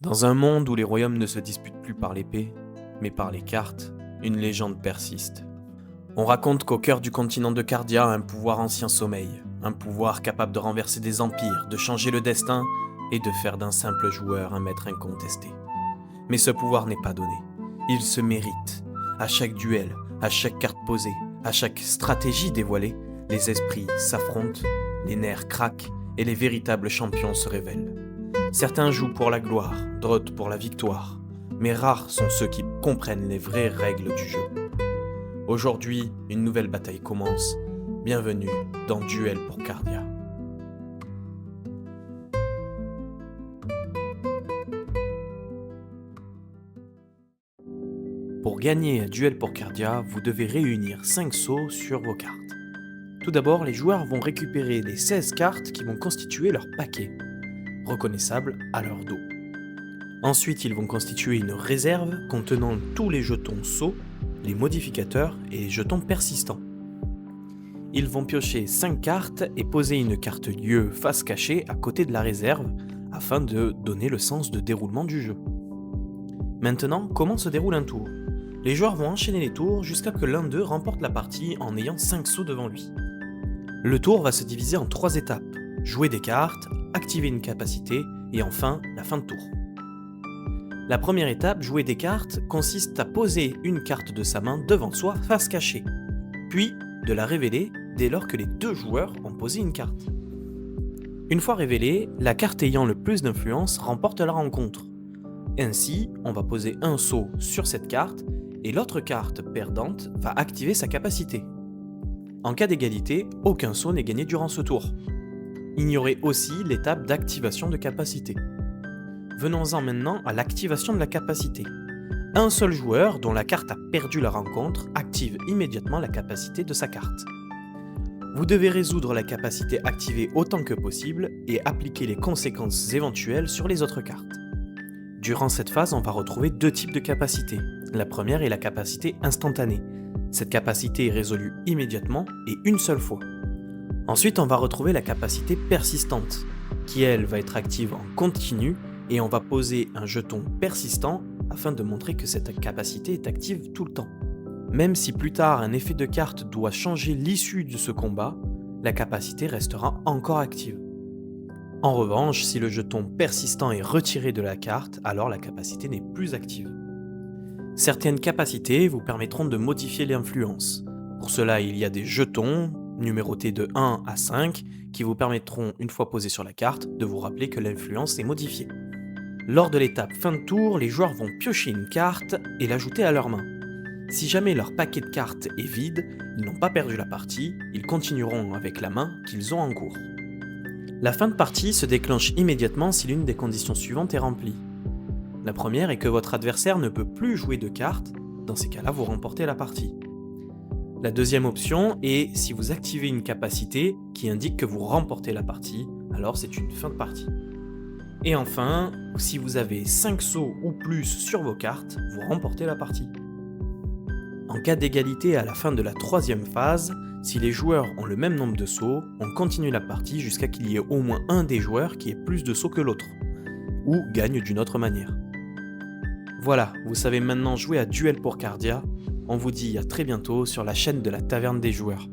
Dans un monde où les royaumes ne se disputent plus par l'épée, mais par les cartes, une légende persiste. On raconte qu'au cœur du continent de Cardia, un pouvoir ancien sommeille, un pouvoir capable de renverser des empires, de changer le destin et de faire d'un simple joueur un maître incontesté. Mais ce pouvoir n'est pas donné. Il se mérite. À chaque duel, à chaque carte posée, à chaque stratégie dévoilée, les esprits s'affrontent, les nerfs craquent et les véritables champions se révèlent. Certains jouent pour la gloire, d'autres pour la victoire, mais rares sont ceux qui comprennent les vraies règles du jeu. Aujourd'hui, une nouvelle bataille commence. Bienvenue dans Duel pour Cardia. Pour gagner à Duel pour Cardia, vous devez réunir 5 sauts sur vos cartes. Tout d'abord, les joueurs vont récupérer les 16 cartes qui vont constituer leur paquet, reconnaissable à leur dos. Ensuite, ils vont constituer une réserve contenant tous les jetons sauts, les modificateurs et les jetons persistants. Ils vont piocher 5 cartes et poser une carte lieu face cachée à côté de la réserve afin de donner le sens de déroulement du jeu. Maintenant, comment se déroule un tour ? Les joueurs vont enchaîner les tours jusqu'à ce que l'un d'eux remporte la partie en ayant 5 sauts devant lui. Le tour va se diviser en 3 étapes. Jouer des cartes, activer une capacité et enfin la fin de tour. La première étape, jouer des cartes, consiste à poser une carte de sa main devant soi face cachée, puis de la révéler dès lors que les deux joueurs ont posé une carte. Une fois révélée, la carte ayant le plus d'influence remporte la rencontre. Ainsi, on va poser un sceau sur cette carte et l'autre carte perdante va activer sa capacité. En cas d'égalité, aucun sceau n'est gagné durant ce tour. Ignorez aussi l'étape d'activation de capacité. Venons-en maintenant à l'activation de la capacité. Un seul joueur dont la carte a perdu la rencontre active immédiatement la capacité de sa carte. Vous devez résoudre la capacité activée autant que possible et appliquer les conséquences éventuelles sur les autres cartes. Durant cette phase, on va retrouver deux types de capacités. La première est la capacité instantanée. Cette capacité est résolue immédiatement et une seule fois. Ensuite, on va retrouver la capacité persistante, qui elle va être active en continu et on va poser un jeton persistant afin de montrer que cette capacité est active tout le temps. Même si plus tard un effet de carte doit changer l'issue de ce combat, la capacité restera encore active. En revanche, si le jeton persistant est retiré de la carte, alors la capacité n'est plus active. Certaines capacités vous permettront de modifier l'influence. Pour cela, il y a des jetons, numérotés de 1 à 5, qui vous permettront, une fois posés sur la carte, de vous rappeler que l'influence est modifiée. Lors de l'étape fin de tour, les joueurs vont piocher une carte et l'ajouter à leur main. Si jamais leur paquet de cartes est vide, ils n'ont pas perdu la partie, ils continueront avec la main qu'ils ont en cours. La fin de partie se déclenche immédiatement si l'une des conditions suivantes est remplie. La première est que votre adversaire ne peut plus jouer de cartes, dans ces cas-là vous remportez la partie. La deuxième option est si vous activez une capacité qui indique que vous remportez la partie, alors c'est une fin de partie. Et enfin, si vous avez 5 sauts ou plus sur vos cartes, vous remportez la partie. En cas d'égalité à la fin de la troisième phase, si les joueurs ont le même nombre de sauts, on continue la partie jusqu'à qu'il y ait au moins un des joueurs qui ait plus de sauts que l'autre, ou gagne d'une autre manière. Voilà, vous savez maintenant jouer à Duel pour Cardia. On vous dit à très bientôt sur la chaîne de la Taverne des Joueurs.